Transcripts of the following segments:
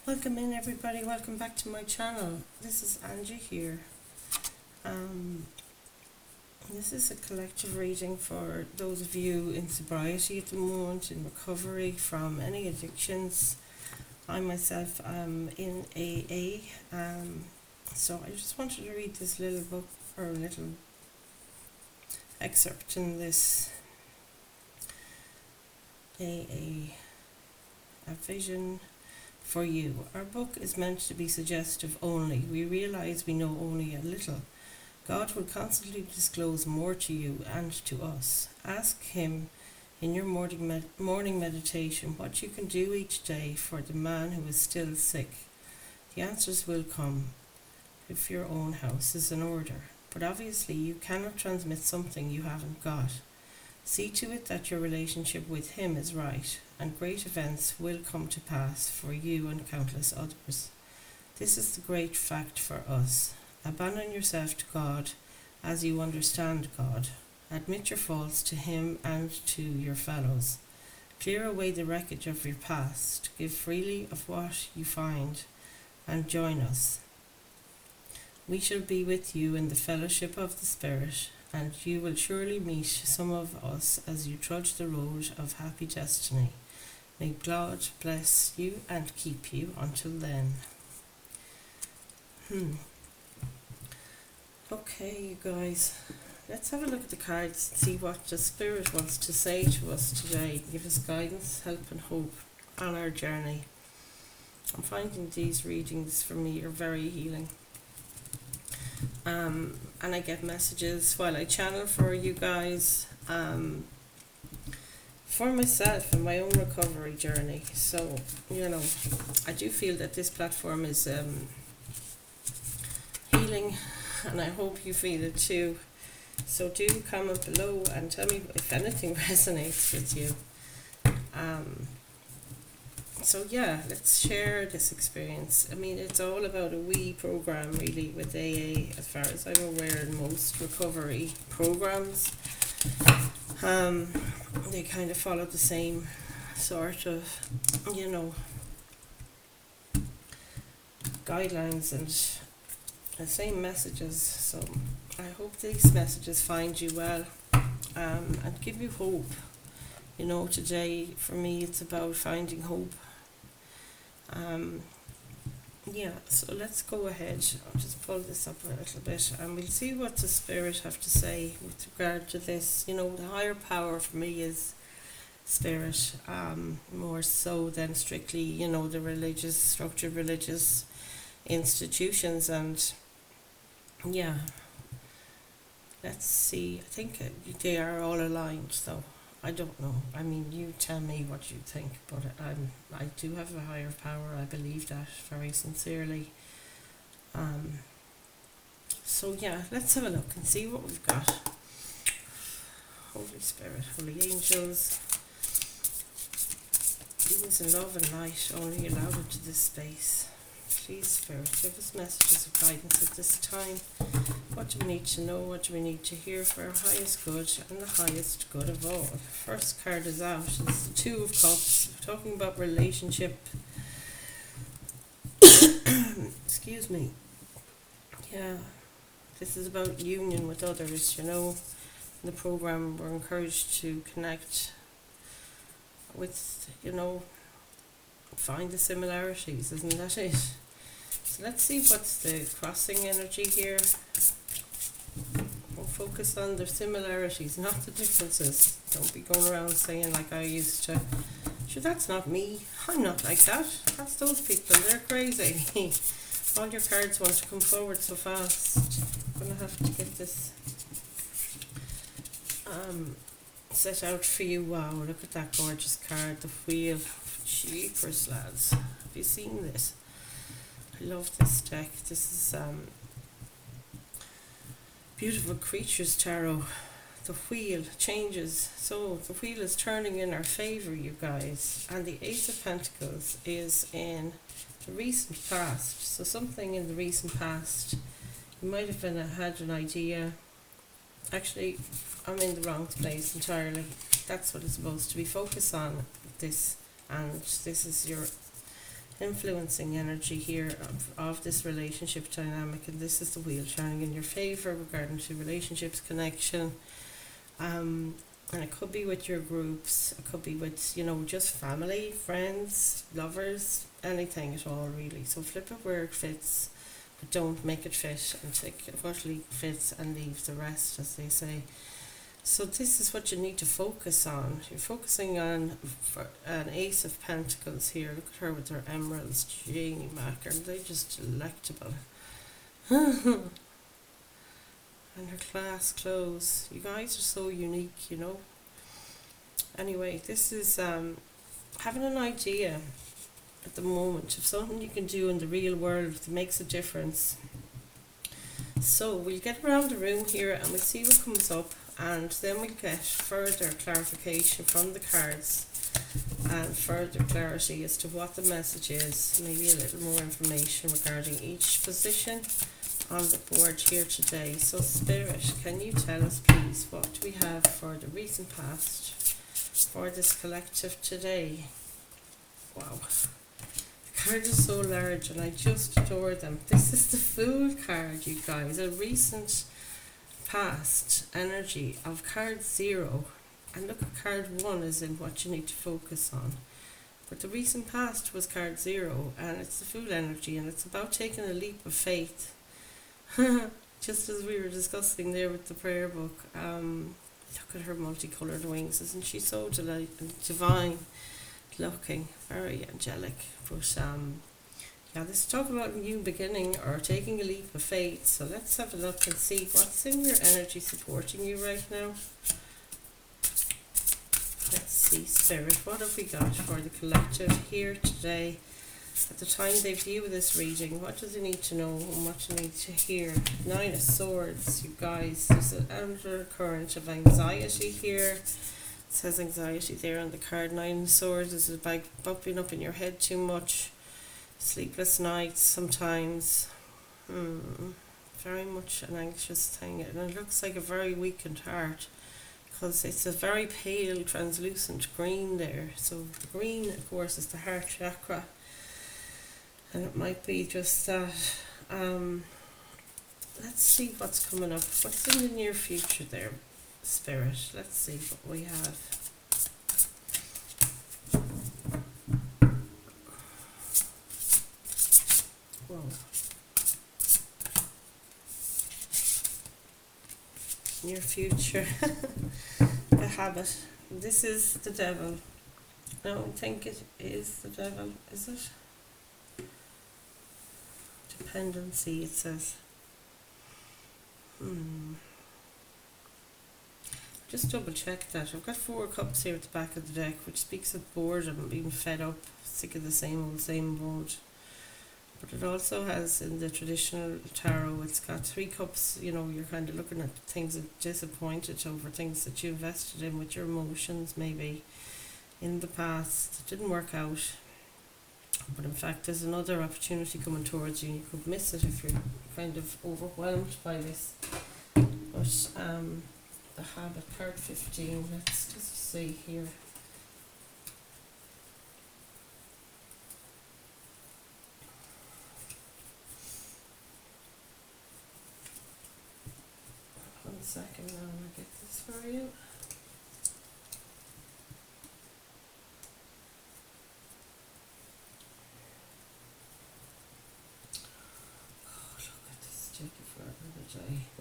Welcome in everybody, welcome back to my channel. This is Angie here. This is a collective reading for those of you in sobriety at the moment, in recovery from any addictions. I myself am in AA, so I just wanted to read this little book, or a little excerpt in this AA, a vision for you. Our book is meant to be suggestive only. We realize we know only a little. God will constantly disclose more to you and to us. Ask Him in your morning meditation what you can do each day for the man who is still sick. The answers will come if your own house is in order. But obviously you cannot transmit something you haven't got. See to it that your relationship with Him is right, and great events will come to pass for you and countless others. This is the great fact for us. Abandon yourself to God as you understand God. Admit your faults to Him and to your fellows. Clear away the wreckage of your past. Give freely of what you find, and join us. We shall be with you in the fellowship of the Spirit, and you will surely meet some of us as you trudge the road of happy destiny. May God bless you and keep you until then. Okay, you guys, let's have a look at the cards and see what the Spirit wants to say to us today. Give us guidance, help and hope on our journey. I'm finding these readings for me are very healing. And I get messages while I channel for you guys, for myself and my own recovery journey. So, I do feel that this platform is healing, and I hope you feel it too. So do comment below and tell me if anything resonates with you. So yeah, let's share this experience. I mean, it's all about a wee program really with AA, as far as I'm aware, in most recovery programs. They kind of follow the same sort of, guidelines and the same messages. So I hope these messages find you well, and give you hope. Today for me it's about finding hope. So let's go ahead. I'll just pull this up a little bit and we'll see what the Spirit have to say with regard to this. The higher power for me is Spirit, more so than strictly, the structured religious institutions. And let's see. I think they are all aligned, so I don't know. I mean, you tell me what you think, but I do have a higher power. I believe that very sincerely. So yeah, let's have a look and see what we've got. Holy Spirit, holy angels, beings in love and light, only allowed into this space. Please, Spirit, give us messages of guidance at this time. What do we need to know? What do we need to hear for our highest good and the highest good of all? First card is out. It's the Two of Cups, talking about relationship. Excuse me. Yeah, this is about union with others. In the program we're encouraged to connect with, find the similarities, isn't that it? So let's see what's the crossing energy here. We'll focus on the similarities, not the differences. Don't be going around saying like I used to, sure, that's not me, I'm not like that, that's those people, they're crazy. All your cards want to come forward so fast. I'm going to have to get this set out for you. Wow, look at that gorgeous card, the Wheel. Jeepers, lads, have you seen this? I love this deck. This is Beautiful Creatures Tarot. The Wheel changes, so the wheel is turning in our favour, you guys, and the Ace of Pentacles is in the recent past. So something in the recent past, you might have had an idea. Actually, I'm in the wrong place entirely. That's what it's supposed to be. Focus on this, and this is your influencing energy here of this relationship dynamic, and this is the wheel turning in your favour regarding to relationships, connection, and it could be with your groups, it could be with, just family, friends, lovers, anything at all really. So flip it where it fits, but don't make it fit, and take what fits and leave the rest, as they say. So this is what you need to focus on. You're focusing on an Ace of Pentacles here. Look at her with her emeralds, Janie Macker. They're just delectable. And her class clothes. You guys are so unique, Anyway, this is having an idea at the moment of something you can do in the real world that makes a difference. So we'll get around the room here and we'll see what comes up, and then we'll get further clarification from the cards and further clarity as to what the message is, maybe a little more information regarding each position on the board here today. So Spirit, can you tell us please, what do we have for the recent past for this collective today? Wow. Card is so large and I just adore them. This is the Fool card, you guys. A recent past energy of card 0. And look at card 1 is in what you need to focus on. But the recent past was card 0, and it's the Fool energy, and it's about taking a leap of faith. Just as we were discussing there with the prayer book. Look at her multicoloured wings. Isn't she so divine looking? Very angelic. But yeah, this is talking about a new beginning or taking a leap of faith. So let's have a look and see what's in your energy supporting you right now. Let's see, Spirit, what have we got for the collective here today? At the time they view this reading, what do they need to know and what do they need to hear? 9 of Swords, you guys. There's an undercurrent of anxiety here. It says anxiety there on the card. 9 of Swords is about bumping up in your head too much. Sleepless nights sometimes. Very much an anxious thing. And it looks like a very weakened heart, because it's a very pale translucent green there. So the green, of course, is the heart chakra. And it might be just that. Let's see what's coming up. What's in the near future there, Spirit? Let's see what we have. Whoa. Near future. The Habit. This is the Devil. I don't think it is the Devil, is it? Dependency, it says. Just double check that. I've got 4 cups here at the back of the deck, which speaks of boredom, being fed up, sick of the same old. But it also has, in the traditional tarot, it's got 3 cups. You're kind of looking at things that disappointed over, things that you invested in with your emotions maybe in the past that didn't work out. But in fact, there's another opportunity coming towards you, and you could miss it if you're kind of overwhelmed by this. But the Habit, card 15, let's just see here. One second now, I'll get this for you.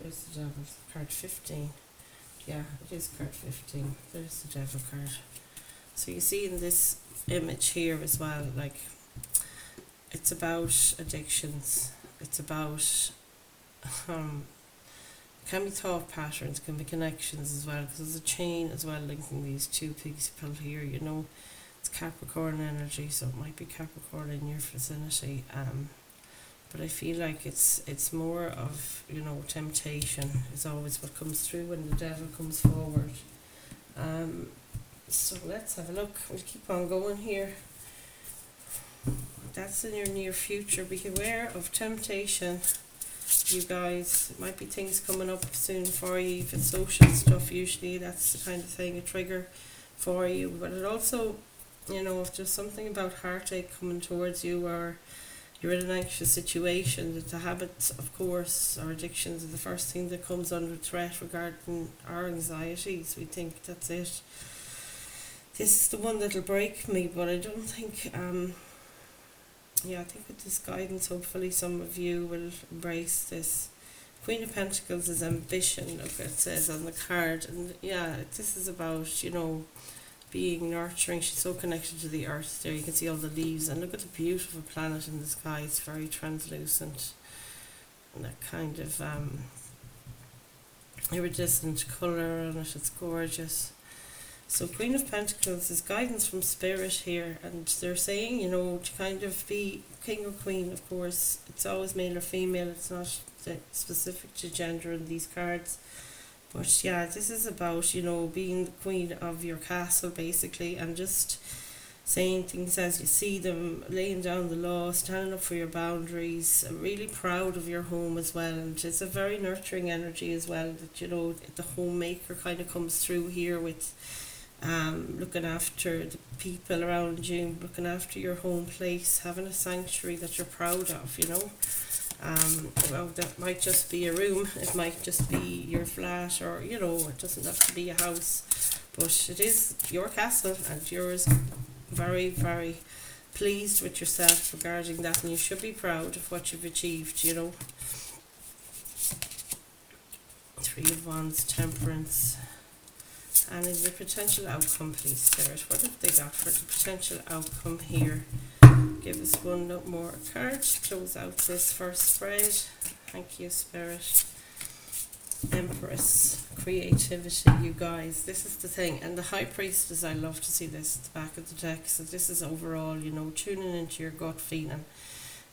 There's the Devil, card 15. Yeah, it is card 15. There's the Devil card. So you see in this image here as well, like, it's about addictions. It's about can be thought patterns, can be connections as well, because there's a chain as well linking these 2 people here. It's Capricorn energy, so it might be Capricorn in your vicinity. But I feel like it's more of, temptation is always what comes through when the Devil comes forward. So let's have a look. We'll keep on going here. That's in your near future. Be aware of temptation, you guys. It might be things coming up soon for you. If it's social stuff, usually that's the kind of thing, a trigger for you. But it also if there's something about heartache coming towards you, or you're in an anxious situation, that the habits, of course, or addictions are the first thing that comes under threat regarding our anxieties. We think that's it. This is the one that'll break me, but I don't think, I think with this guidance, hopefully some of you will embrace this. Queen of Pentacles is ambition, look, it says on the card. And this is about, being nurturing. She's so connected to the earth there. You can see all the leaves, and look at the beautiful planet in the sky. It's very translucent, and that kind of iridescent colour on it. It's gorgeous. So Queen of Pentacles is guidance from Spirit here, and they're saying, to kind of be king or queen. Of course, it's always male or female. It's not specific to gender in these cards. But this is about, being the queen of your castle, basically, and just saying things as you see them, laying down the law, standing up for your boundaries, really proud of your home as well. And it's a very nurturing energy as well, that, the homemaker kind of comes through here with looking after the people around you, looking after your home place, having a sanctuary that you're proud of, that might just be a room, it might just be your flat, or it doesn't have to be a house, but it is your castle, and you're very, very pleased with yourself regarding that, and you should be proud of what you've achieved. Three of Wands, Temperance, and in the potential outcome, please, Spirit, what have they got for the potential outcome here? Give us one more card to close out this first spread. Thank you, Spirit. Empress, creativity, you guys. This is the thing. And the High Priestess, I love to see this at the back of the deck. So this is overall, tuning into your gut feeling.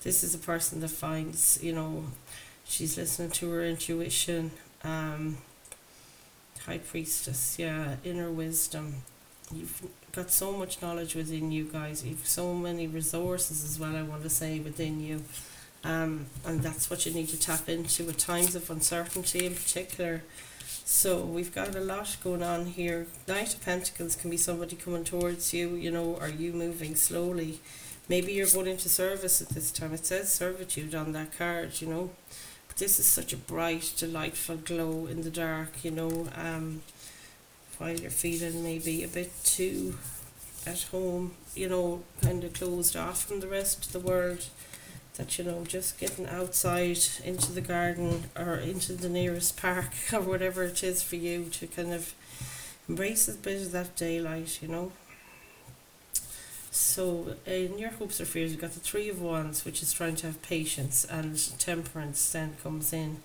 This is a person that finds, she's listening to her intuition. High Priestess, inner wisdom. You've got so much knowledge within you guys. You've so many resources as well, I want to say, within you. And that's what you need to tap into at times of uncertainty in particular. So we've got a lot going on here. Knight of Pentacles can be somebody coming towards you, or you moving slowly. Maybe you're going into service at this time. It says servitude on that card, But this is such a bright, delightful glow in the dark, while you're feeling maybe a bit too at home, kind of closed off from the rest of the world, that, just getting outside into the garden or into the nearest park or whatever it is for you, to kind of embrace a bit of that daylight, So in your hopes or fears, you've got the Three of Wands, which is trying to have patience, and Temperance then comes in.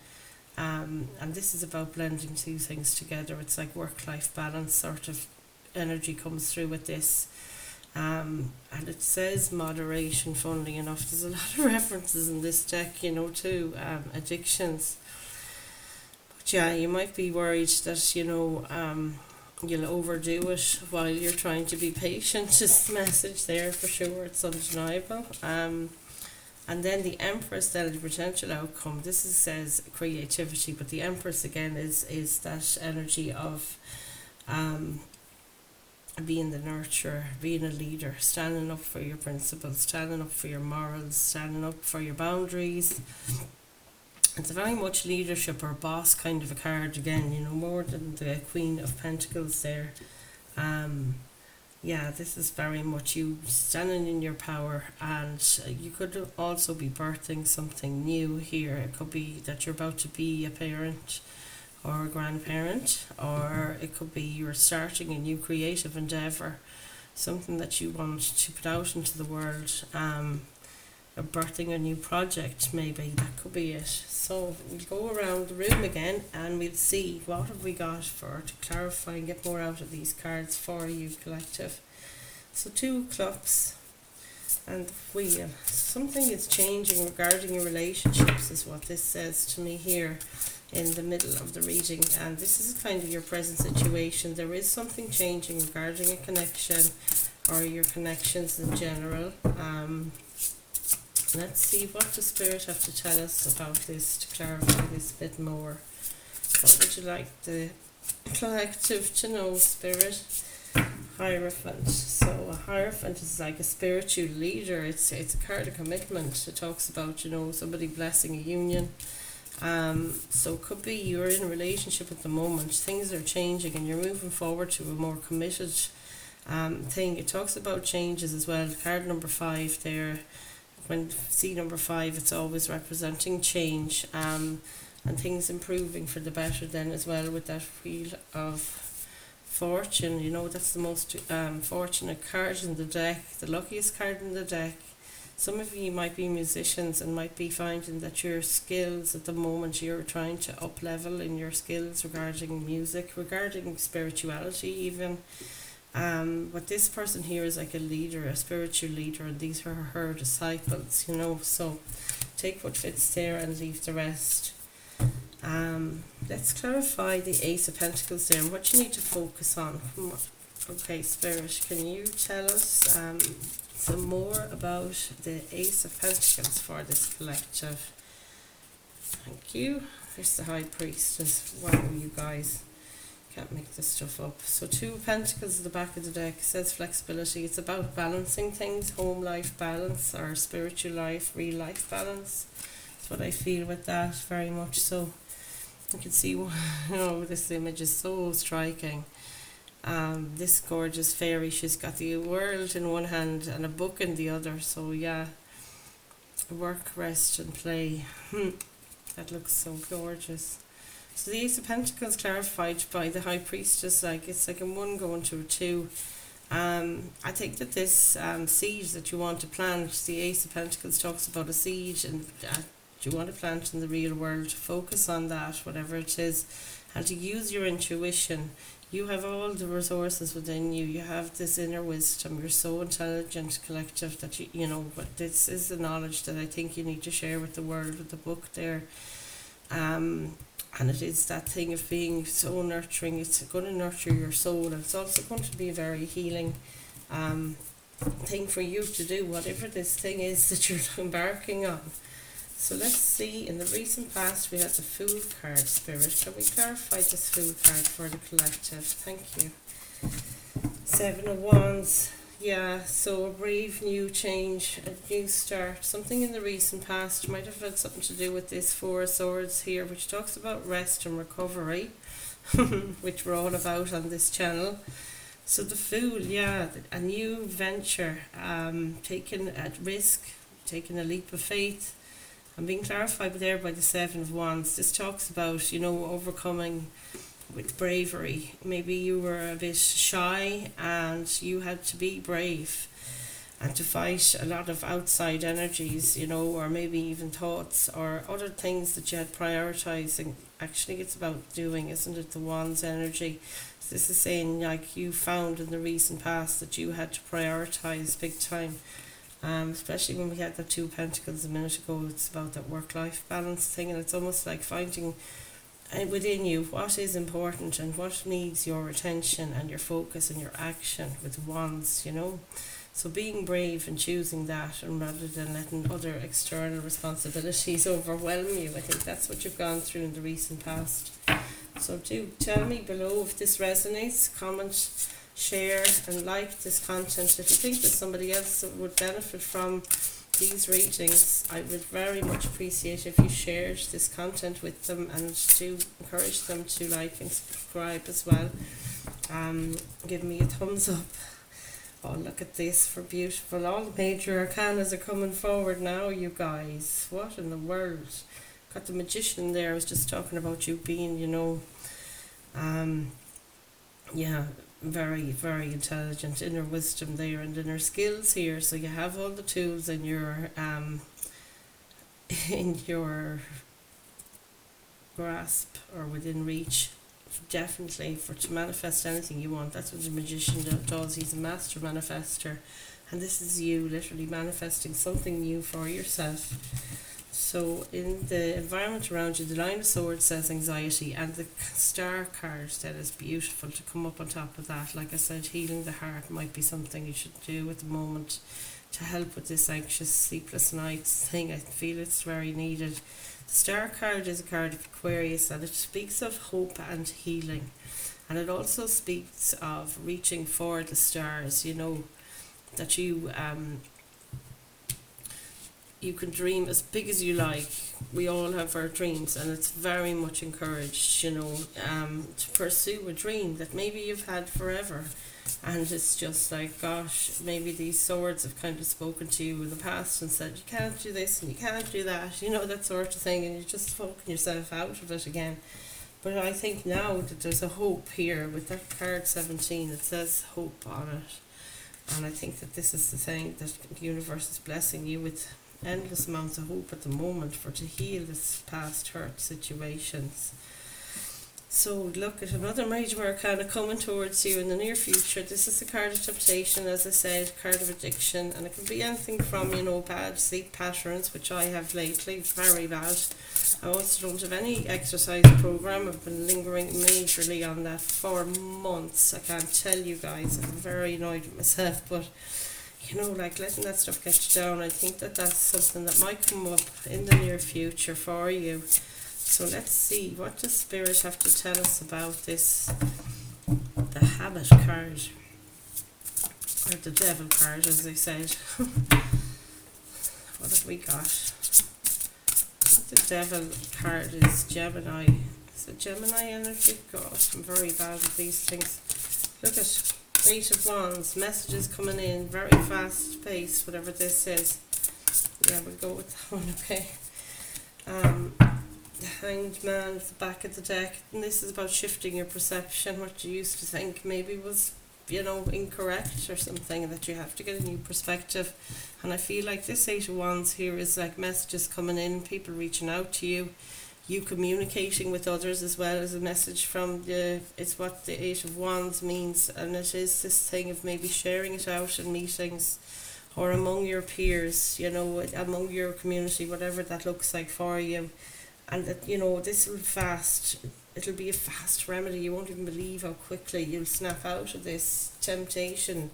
And this is about blending two things together. It's like work-life balance sort of energy comes through with this. And it says moderation, funnily enough. There's a lot of references in this deck, to addictions. But you might be worried that, you'll overdo it while you're trying to be patient. Is the message there for sure. It's undeniable. And then the Empress, then the potential outcome. This says creativity, but the Empress again is that energy of being the nurturer, being a leader, standing up for your principles, standing up for your morals, standing up for your boundaries. It's a very much leadership or boss kind of a card again, more than the Queen of Pentacles there. This is very much you standing in your power, and you could also be birthing something new here. It could be that you're about to be a parent or a grandparent, or it could be you're starting a new creative endeavour, something that you want to put out into the world, or birthing a new project maybe. That could be it. So we'll go around the room again and we'll see what have we got to clarify and get more out of these cards for you, collective. So 2 of Clubs and the Wheel. Something is changing regarding your relationships is what this says to me here in the middle of the reading, and this is kind of your present situation. There is something changing regarding a connection or your connections in general. Let's see what the Spirit have to tell us about this to clarify this a bit more. What would you like the collective to know, Spirit? Hierophant. So a hierophant is like a spiritual leader. It's a card of commitment. It talks about, somebody blessing a union. So it could be you're in a relationship at the moment, things are changing and you're moving forward to a more committed thing. It talks about changes as well. Card number 5 there, when see number 5, it's always representing change, and things improving for the better then as well, with that wheel of fortune. That's the most fortunate card in the deck, the luckiest card in the deck. Some of you might be musicians and might be finding that your skills at the moment, you're trying to up level in your skills regarding music, regarding spirituality even. But this person here is like a leader, a spiritual leader, and these are her disciples, so take what fits there and leave the rest. Let's clarify the Ace of Pentacles there and what you need to focus on. Okay, Spirit, can you tell us some more about the Ace of Pentacles for this collective? Thank you. There's the High Priestess. Wow, you guys. Can't make this stuff up. So 2 Pentacles at the back of the deck says flexibility. It's about balancing things, home life balance or spiritual life, real life balance. That's what I feel with that, very much so. You can see, this image is so striking. This gorgeous fairy, she's got the world in one hand and a book in the other. So yeah, work, rest and play. That looks so gorgeous. So the Ace of Pentacles clarified by the High Priestess, it's like a 1 going to a 2. I think that this seed that you want to plant, the Ace of Pentacles talks about a seed and you want to plant in the real world. Focus on that, whatever it is, and to use your intuition. You have all the resources within you. You have this inner wisdom. You're so intelligent, collective, that but this is the knowledge that I think you need to share with the world, with the book there. And it is that thing of being so nurturing. It's going to nurture your soul, and it's also going to be a very healing thing for you to do, whatever this thing is that you're embarking on. So let's see, in the recent past we had the Fool card, Spirit. Can we clarify this Fool card for the collective? Thank you. 7 of Wands. Yeah, so a brave new change, a new start. Something in the recent past might have had something to do with this 4 of Swords here, which talks about rest and recovery, which we're all about on this channel. So the Fool, yeah, a new venture, taking a risk, taking a leap of faith. I'm being clarified there by the 7 of Wands. This talks about, overcoming with bravery. Maybe you were a bit shy and you had to be brave and to fight a lot of outside energies, or maybe even thoughts or other things that you had prioritizing. Actually, it's about doing, isn't it? The Wands energy. So this is saying like you found in the recent past that you had to prioritize big time. Especially when we had the 2 Pentacles a minute ago, it's about that work-life balance thing, and it's almost like finding within you what is important and what needs your attention and your focus and your action with Wands, So being brave and choosing that, and rather than letting other external responsibilities overwhelm you, I think that's what you've gone through in the recent past. So do tell me below if this resonates, comment, share and like this content. If you think that somebody else would benefit from these readings, I would very much appreciate if you shared this content with them, and to encourage them to like and subscribe as well. Give me a thumbs up. Oh, look at this, for beautiful. All the major arcanas are coming forward now, you guys. What in the world? Got the Magician there. I was just talking about you being, yeah, very, very intelligent, inner wisdom there and inner skills here. So you have all the tools in your grasp or within reach, definitely, to manifest anything you want. That's what the Magician does. He's a master manifester, and this is you literally manifesting something new for yourself. So in the environment around you, the Nine of Swords says anxiety, and the Star card that is beautiful to come up on top of that. Like I said, healing the heart might be something you should do at the moment to help with this anxious, sleepless nights thing. I feel it's very needed. The Star card is a card of Aquarius, and it speaks of hope and healing. And it also speaks of reaching for the stars, that you can dream as big as you like. We all have our dreams, and it's very much encouraged, to pursue a dream that maybe you've had forever. And it's just like, gosh, maybe these swords have kind of spoken to you in the past and said, you can't do this and you can't do that, that sort of thing, and you're just talking yourself out of it again. But I think now that there's a hope here with that card 17, it says hope on it. And I think that this is the thing that the universe is blessing you with endless amounts of hope at the moment to heal this past hurt situations. So look at another major arcana coming towards you in the near future. This is the card of temptation, as I said, card of addiction, and it can be anything from, bad sleep patterns, which I have lately, very bad. I also don't have any exercise program. I've been lingering majorly on that for months. I can't tell you guys, I'm very annoyed with myself, but like letting that stuff get you down, I think that that's something that might come up in the near future for you. So let's see, what does Spirit have to tell us about this, the habit card, or the devil card, as they said. What have we got? The devil card is Gemini. Is it Gemini energy? God, I'm very bad with these things. Look at 8 of Wands, messages coming in, very fast pace, whatever this is. Yeah, we'll go with that one, okay. The Hanged Man at the back of the deck, and this is about shifting your perception. What you used to think maybe was, incorrect or something, that you have to get a new perspective. And I feel like this 8 of Wands here is like messages coming in, people reaching out to you, you communicating with others as well as a message from it's what the 8 of Wands means, and it is this thing of maybe sharing it out in meetings or among your peers, among your community, whatever that looks like for you. And that, this it'll be a fast remedy. You won't even believe how quickly you'll snap out of this temptation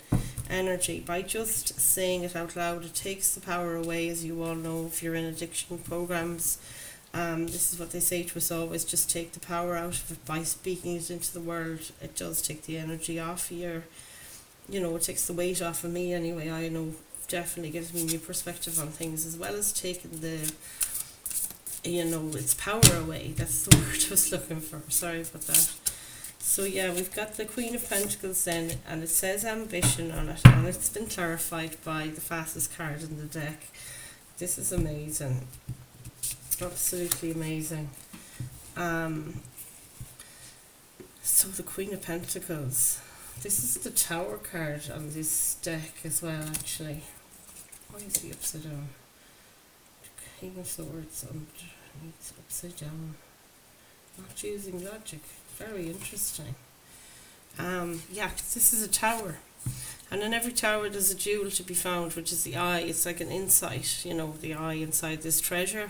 energy by just saying it out loud. It takes the power away, as you all know, if you're in addiction programs. This is what they say to us always, just take the power out of it by speaking it into the world. It does take the energy off your, it takes the weight off of me anyway. I know, definitely gives me a new perspective on things, as well as taking the, its power away. That's the word I was looking for. Sorry about that. So yeah, we've got the Queen of Pentacles then, and it says ambition on it, and it's been clarified by the fastest card in the deck. This is amazing. Absolutely amazing. So the Queen of Pentacles. This is the Tower card on this deck as well, actually. Why is he upside down? King of Swords underneath, upside down. Not using logic. Very interesting. Yeah, this is a tower. And in every tower there's a jewel to be found, which is the eye. It's like an insight, the eye inside this treasure.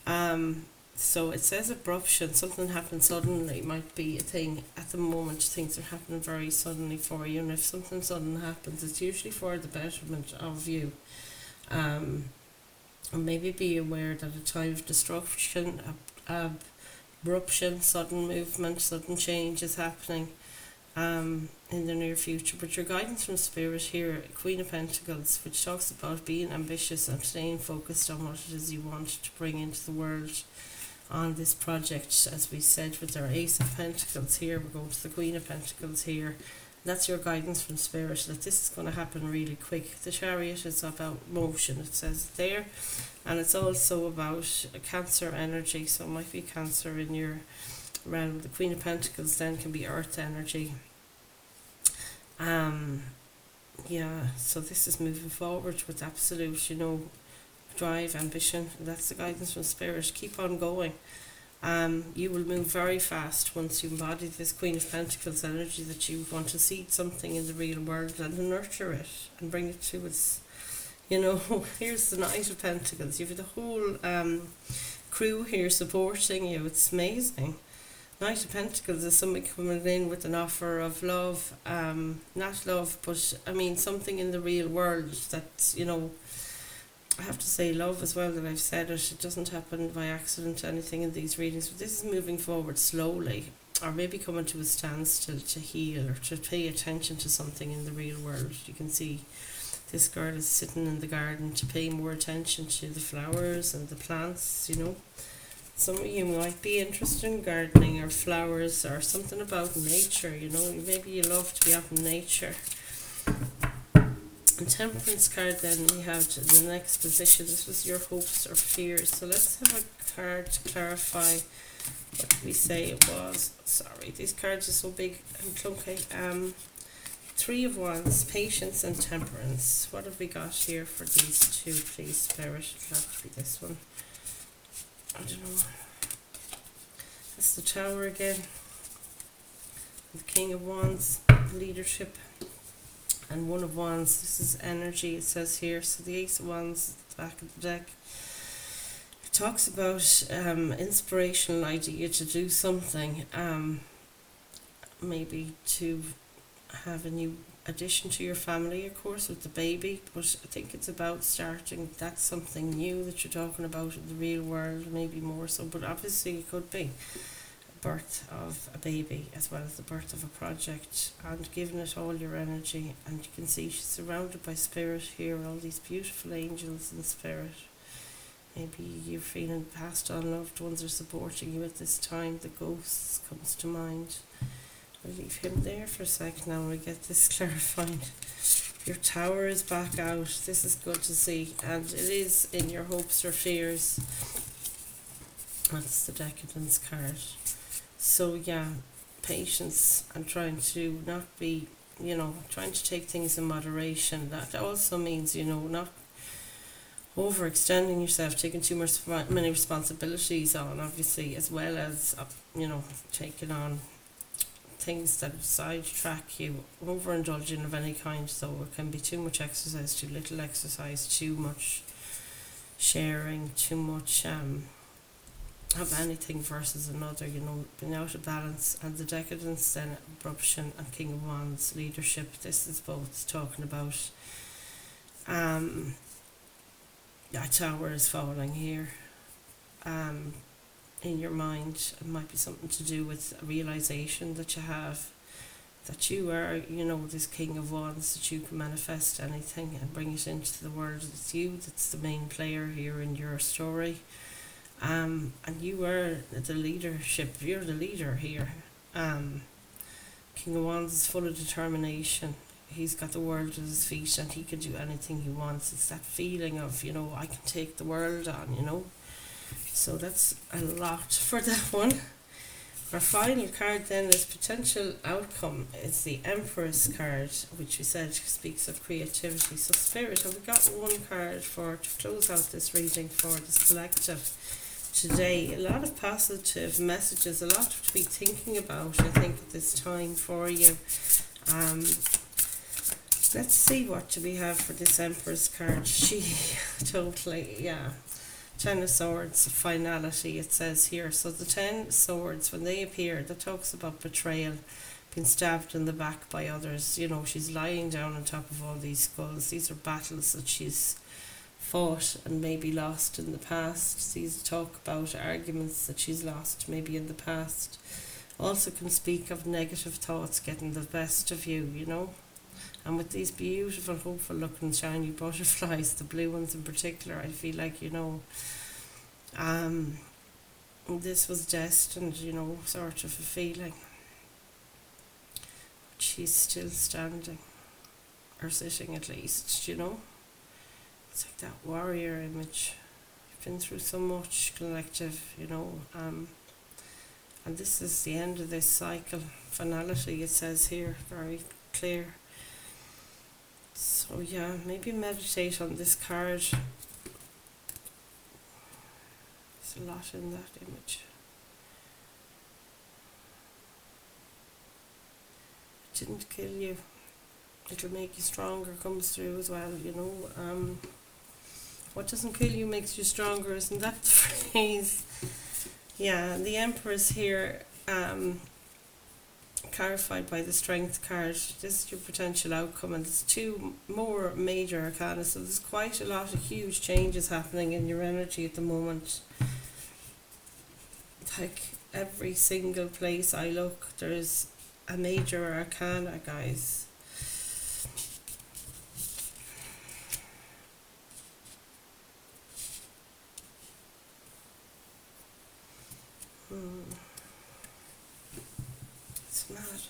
So it says abruption, something happened suddenly, might be a thing at the moment. Things are happening very suddenly for you, and if something sudden happens, it's usually for the betterment of you. And maybe be aware that a time of destruction, abruption, sudden movement, sudden change is happening in the near future. But your guidance from Spirit here, Queen of Pentacles, which talks about being ambitious and staying focused on what it is you want to bring into the world on this project. As we said with our Ace of Pentacles here, we're going to the Queen of Pentacles here. That's your guidance from Spirit, that this is going to happen really quick. The Chariot is about motion, it says there, and it's also about a Cancer energy, so it might be Cancer in your realm. The Queen of Pentacles then can be Earth energy. Yeah, so this is moving forward with absolute, drive, ambition. That's the guidance from Spirit. Keep on going. You will move very fast once you embody this Queen of Pentacles energy, that you want to seed something in the real world and nurture it and bring it to its, here's the Knight of Pentacles. You have the whole crew here supporting you. It's amazing. Knight of Pentacles is somebody coming in with an offer of love, not love, but something in the real world that, I have to say love as well, that I've said it. It doesn't happen by accident, anything in these readings, but this is moving forward slowly. or maybe coming to a standstill to heal or to pay attention to something in the real world. You can see this girl is sitting in the garden to pay more attention to the flowers and the plants, you know. Some of you might be interested in gardening or flowers or something about nature, you know. Maybe you love to be out in nature. And Temperance card, then we have the next position. This was your hopes or fears. So let's have a card to clarify what did we say it was. Sorry, these cards are so big and clunky. Three of Wands, Patience and Temperance. What have we got here for these two, please, Spirit? It'll have to be this one. I don't know. That's the Tower again. The King of Wands, leadership. And One of Wands, this is energy, it says here. So the Ace of Wands at the back of the deck. It talks about inspirational idea to do something. Maybe to have a new addition to your family, of course, with the baby. But I think it's about starting, that's something new that you're talking about in the real world, maybe more so. But obviously it could be birth of a baby as well as the birth of a project, and giving it all your energy. And you can see she's surrounded by spirit here, all these beautiful angels in spirit. Maybe you're feeling passed on loved ones are supporting you at this time. The ghosts comes to mind. I'll leave him there for a sec now and we get this clarified. Your Tower is back out. This is good to see, and it is in your hopes or fears. That's the Decadence card. So yeah, patience and trying to not be, you know, trying to take things in moderation. That also means, you know, not overextending yourself, taking too many responsibilities on, obviously, as well as, you know, taking on things that sidetrack you, overindulging of any kind. So it can be too much exercise, too little exercise, too much sharing, too much of anything versus another, you know, being out of balance. And the Decadence, then abruption, and King of Wands, leadership. This is both talking about a tower is falling here in your mind. It might be something to do with a realization that you have, that you are, you know, this King of Wands, that you can manifest anything and bring it into the world. It's you that's the main player here in your story. And you are the leadership, you're the leader here. King of Wands is full of determination. He's got the world at his feet and he can do anything he wants. It's that feeling of, you know, I can take the world on, you know. So that's a lot for that one. Our final card then is potential outcome. It's the Empress card, which we said speaks of creativity. So Spirit, have we got one card to close out this reading for this collective today? A lot of positive messages, a lot to be thinking about, I think, at this time for you. Let's see, what do we have for this Empress card? She totally, yeah. 10 of Swords, finality, it says here. So the 10 Swords, when they appear, that talks about betrayal, being stabbed in the back by others. You know, she's lying down on top of all these skulls. These are battles that she's fought and maybe lost in the past. These talk about arguments that she's lost maybe in the past. Also can speak of negative thoughts getting the best of you, you know. And with these beautiful, hopeful looking shiny butterflies, the blue ones in particular, I feel like, you know, this was destined, you know, sort of a feeling. But she's still standing, or sitting at least, you know. It's like that warrior image. You've been through so much, collective, you know. And this is the end of this cycle. Finality, it says here, very clear. So yeah, maybe meditate on this card. There's a lot in that image. It didn't kill you. It'll make you stronger, comes through as well, you know. What doesn't kill you makes you stronger, isn't that the phrase? Yeah, the Empress here, clarified by the Strength card. This is your potential outcome, and there's two more major arcana, so there's quite a lot of huge changes happening in your energy at the moment. Like every single place I look, there's a major arcana, guys. It's mad.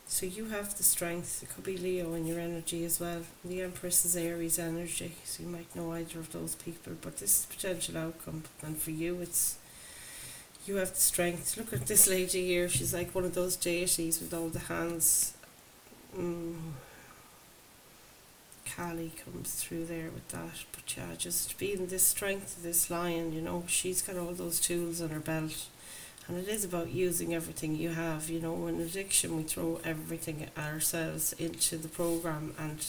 So you have the strength. It could be Leo in your energy as well. The Empress is Aries energy, so you might know either of those people, but this is potential outcome. And for you, it's you have the strength. Look at this lady here. She's like one of those deities with all the hands. Kali comes through there with that. But yeah, just being this strength of this lion, you know, she's got all those tools on her belt. And it is about using everything you have. You know, in addiction, we throw everything ourselves into the program, and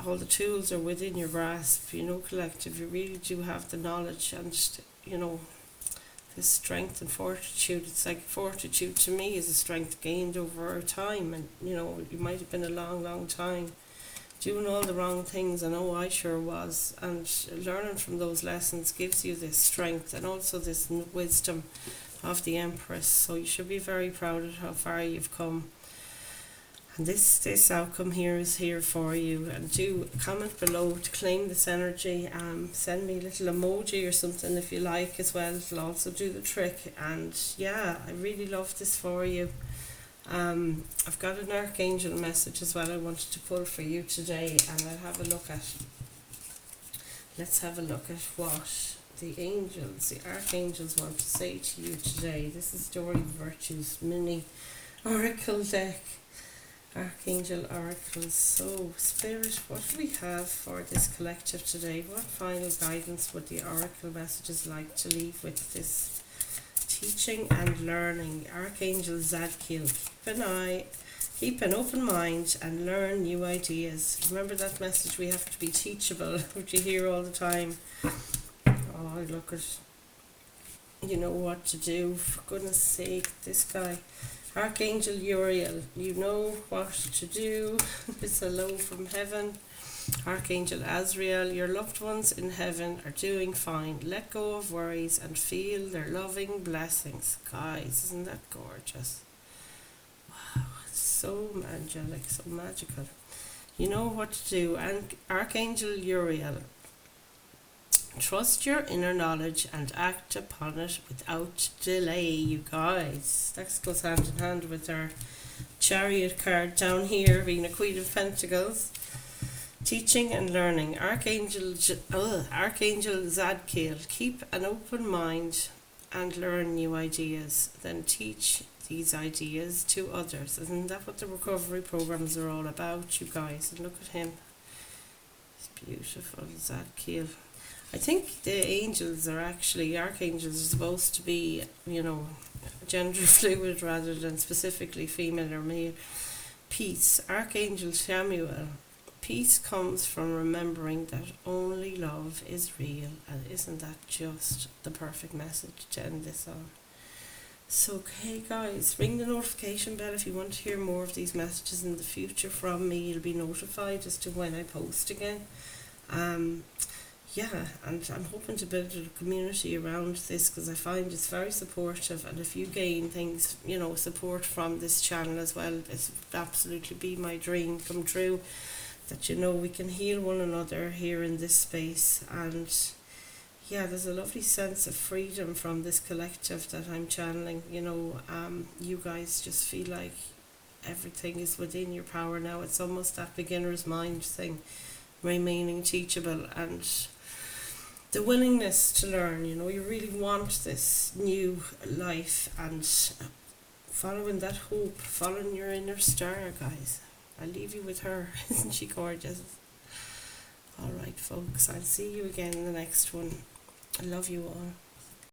all the tools are within your grasp. You know, collective, you really do have the knowledge and, you know, this strength and fortitude. It's like fortitude to me is a strength gained over time. And, you know, you might have been a long, long time doing all the wrong things. I know I sure was. And learning from those lessons gives you this strength and also this wisdom of the Empress. So you should be very proud of how far you've come. And this outcome here is here for you. And do comment below to claim this energy. Send me a little emoji or something if you like as well. It'll also do the trick. And yeah, I really love this for you. I've got an archangel message as well I wanted to pull for you today, and I'll have a look at. Let's have a look at what the angels, the archangels, want to say to you today. This is Story of Virtues mini oracle deck. Archangel oracles. So, Spirit, what do we have for this collective today? What final guidance would the oracle messages like to leave with this teaching and learning? Archangel Zadkiel, keep an open mind and learn new ideas. Remember that message, we have to be teachable, which you hear all the time. Oh, look at, you know what to do, for goodness sake, this guy. Archangel Uriel, you know what to do. It's a hello from heaven. Archangel Azrael, your loved ones in heaven are doing fine. Let go of worries and feel their loving blessings. Guys, isn't that gorgeous? Wow, it's so angelic, so magical. You know what to do. And Archangel Uriel, trust your inner knowledge and act upon it without delay, you guys. That goes hand in hand with our Chariot card down here, being a Queen of Pentacles. Teaching and learning. Archangel Zadkiel, keep an open mind and learn new ideas. Then teach these ideas to others. Isn't that what the recovery programs are all about, you guys? And look at him. It's beautiful, Zadkiel. I think the angels are actually, archangels are supposed to be, you know, gender fluid rather than specifically female or male. Peace. Archangel Samuel. Peace comes from remembering that only love is real. And isn't that just the perfect message to end this on? So, okay guys, ring the notification bell if you want to hear more of these messages in the future from me. You'll be notified as to when I post again. Yeah, and I'm hoping to build a community around this, because I find it's very supportive, and if you gain things, you know, support from this channel as well, it's absolutely be my dream come true, that, you know, we can heal one another here in this space. And yeah, there's a lovely sense of freedom from this collective that I'm channeling. You know, you guys just feel like everything is within your power now. It's almost that beginner's mind thing, remaining teachable, and the willingness to learn. You know, you really want this new life, and following that hope, following your inner star, guys. I'll leave you with her. Isn't she gorgeous? Alright folks, I'll see you again in the next one. I love you all.